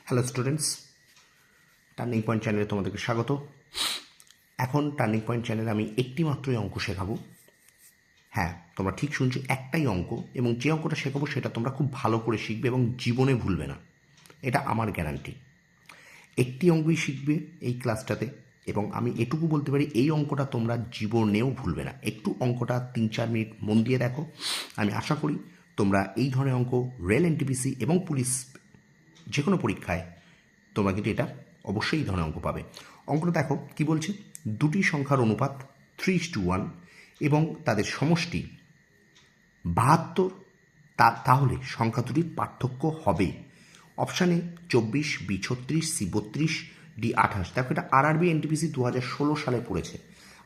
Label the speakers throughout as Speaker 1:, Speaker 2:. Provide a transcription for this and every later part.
Speaker 1: Hello students, turning point চ্যানেলে তোমাদেরকে স্বাগত। এখন টার্নিং পয়েন্ট চ্যানেলে আমি একটি মাত্রই অঙ্ক শেখাবো। হ্যাঁ, তোমরা ঠিক শুনছো, একটাই অঙ্ক, এবং যে অঙ্কটা শেখাবো সেটা তোমরা খুব ভালো করে শিখবে এবং জীবনে ভুলবে না, এটা আমার গ্যারান্টি। একটি অঙ্কই শিখবে এই ক্লাসটাতে, এবং আমি এটুকু বলতে পারি এই অঙ্কটা তোমরা জীবনেও ভুলবে না। একটু অঙ্কটা 3-4 মিনিট মন দিয়ে দেখো। আমি আশা করি তোমরা এই ধরনের অঙ্ক রেল, এনটিপিসি এবং পুলিশ যে কোনো পরীক্ষায় তোমরা কিন্তু এটা অবশ্যই এই ধরনের অঙ্ক পাবে। অঙ্কটা দেখো কি বলছে, দুটি সংখ্যার অনুপাত 3:1 এবং তাদের সমষ্টি 72, তাহলে সংখ্যা দুটির পার্থক্য হবে। অপশানে 24, বি 36, সি 32, ডি 28। দেখো এটা আরআরবি এনটিপিসি 2016 সালে পড়েছে।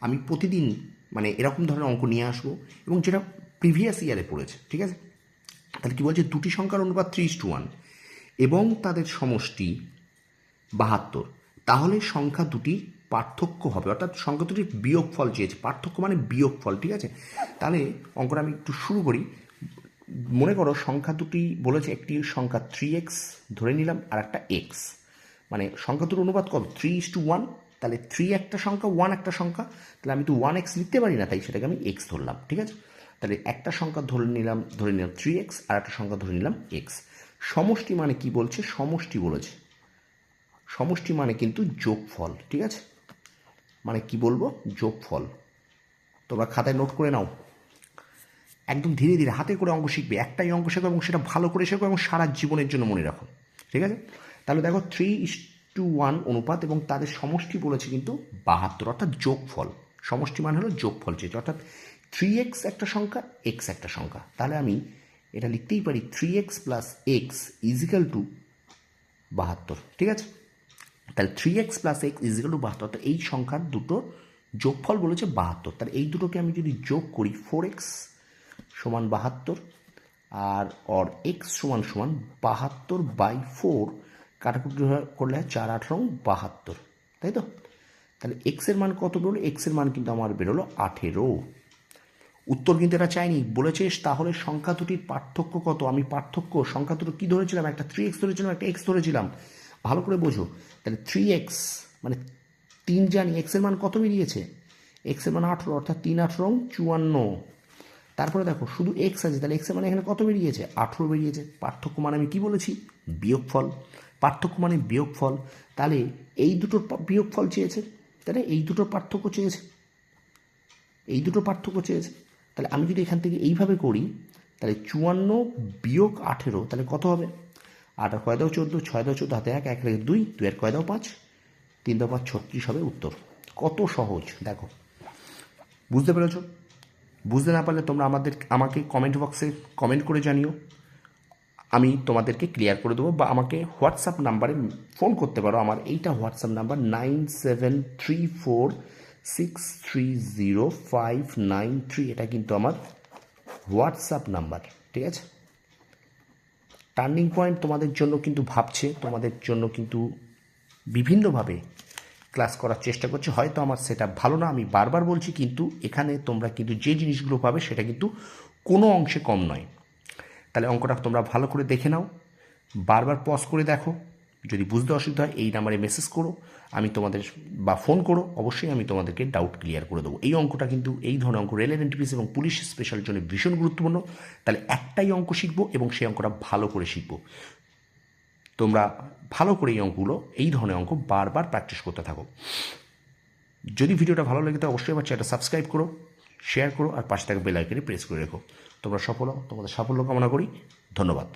Speaker 1: আমি প্রতিদিন মানে এরকম ধরনের অঙ্ক নিয়ে আসবো, এবং যেটা প্রিভিয়াস ইয়ারে পড়েছে, ঠিক আছে। তাহলে কী বলছে, দুটি সংখ্যার অনুপাত 3:1 এবং তাদের সমষ্টি 72, তাহলে সংখ্যা দুটির পার্থক্য হবে, অর্থাৎ সংখ্যা দুটির বিয়োগফল চেয়েছে। পার্থক্য মানে বিয়োগফল, ঠিক আছে। তাহলে অঙ্কটা আমি একটু শুরু করি। মনে করো সংখ্যা দুটি বলেছে, একটি সংখ্যা 3x ধরে নিলাম, আর একটা x, মানে সংখ্যা দুটোর অনুপাত কত, 3:1। তাহলে 3 একটা সংখ্যা, 1 একটা সংখ্যা, তাহলে আমি তো 1x লিখতে পারি না, তাই সেটাকে আমি x ধরলাম, ঠিক আছে। তাহলে একটা সংখ্যা ধরে নিলাম 3x, আর একটা সংখ্যা ধরে নিলাম x। সমষ্টি মানে কি বলছে, সমষ্টি বলেছে, সমষ্টি মানে কিন্তু যোগফল, ঠিক আছে। মানে কি বলবো, যোগফল। তোমরা খাতায় নোট করে নাও, একদম ধীরে ধীরে হাতে করে অঙ্ক শিখবে। একটাই অঙ্ক শেখো এবং সেটা ভালো করে শেখো এবং সারা জীবনের জন্য মনে রাখো, ঠিক আছে। তাহলে দেখো 3:1 অনুপাত এবং তাদের সমষ্টি বলেছে কিন্তু 72, অর্থাৎ যোগফল। সমষ্টি মানে হলো যোগফল চেয়েছে, অর্থাৎ 3x একটা সংখ্যা, x একটা সংখ্যা। তাহলে আমি এটা লিখতেই পারি 3x plus x is equal two 72, ঠিক আছে। তাহলে 3x plus x is equal two 72, অর্থাৎ এই সংখ্যার দুটো যোগফল বলেছে 72। তাহলে এই দুটোকে আমি যদি যোগ করি, 4x সমান 72, আর অর এক্স সমান 72/4, কাটাকুটি করলে 4×8 72, তাই তো। তাহলে এক্সের মান কত বেরোলো, এক্সের মান কিন্তু আমার বেরোলো 18। উত্তর কিন্তু এটা চাইনি, বলেছে তাহলে সংখ্যা দুটির পার্থক্য কত। আমি পার্থক্য সংখ্যা দুটো কী ধরেছিলাম, একটা 3x ধরেছিলাম, একটা x ধরেছিলাম, ভালো করে বোঝো। তাহলে 3x মানে 3 জানি, এক্সের মান কত বেরিয়েছে, এক্সের মান 18, অর্থাৎ 3×8 = 54। তারপরে দেখো শুধু এক্স আছে, তাহলে এক্সের মানে এখানে কত বেরিয়েছে, 18 বেরিয়েছে। পার্থক্য মানে আমি কি বলেছি, বিয়োগফল। পার্থক্য মানে বিয়োগফল, তাহলে এই দুটোর বিয়োগফল চেয়েছে, তাহলে এই দুটোর পার্থক্য চেয়েছে, এই দুটো পার্থক্য চেয়েছে। তাহলে আমি যদি এখান থেকে এইভাবে করি, তাহলে 54 বিয়োগ 18, তাহলে কত হবে, 8 আর কয় দাও 14, 6 দাও 14, হাতে 1, 1 রেখে 2, 2 আর কয় দাও 5, 3 দাও 5, 36 হবে উত্তর। কত সহজ দেখো, বুঝতে পেরেছ? বুঝতে না পারলে তোমরা আমাকে কমেন্ট বক্সে কমেন্ট করে জানিও, আমি তোমাদেরকে ক্লিয়ার করে দেবো, বা আমাকে হোয়াটসঅ্যাপ নাম্বারে ফোন করতে পারো। আমার এইটা হোয়াটসঅ্যাপ নাম্বার 9734630593, এটা কিন্তু আমার হোয়াটসঅ্যাপ নাম্বার, ঠিক আছে। টার্নিং পয়েন্ট তোমাদের জন্য কিন্তু ভাবছে, তোমাদের জন্য কিন্তু বিভিন্নভাবে ক্লাস করার চেষ্টা করছে। হয়তো আমার সেটা ভালো না, আমি বারবার বলছি, কিন্তু এখানে তোমরা কিন্তু যে জিনিসগুলো পাবে সেটা কিন্তু কোনো অংশে কম নয়। তাহলে অঙ্কটা তোমরা ভালো করে দেখে নাও, বারবার পজ করে দেখো। যদি বুঝতে অসুবিধা হয় এই নাম্বারে মেসেজ করো, আমি তোমাদের বা ফোন করো, অবশ্যই আমি তোমাদেরকে ডাউট ক্লিয়ার করে দেবো। এই অঙ্কটা কিন্তু, এই ধরনের অঙ্ক রেলের এনটিপিসি এবং পুলিশ স্পেশালের জন্য ভীষণ গুরুত্বপূর্ণ। তাহলে একটাই অঙ্ক শিখবো এবং সেই অঙ্কটা ভালো করে শিখবো। তোমরা ভালো করে এই অঙ্কগুলো, এই ধরনের অঙ্ক বারবার প্র্যাকটিস করতে থাকো। যদি ভিডিওটা ভালো লাগে তো অবশ্যই আমার চ্যানেলটা সাবস্ক্রাইব করো, শেয়ার করো, আর পাশে থাকা বেল আইকনে প্রেস করে রেখো। তোমরা সফল হও, তোমাদের সাফল্য কামনা করি। ধন্যবাদ।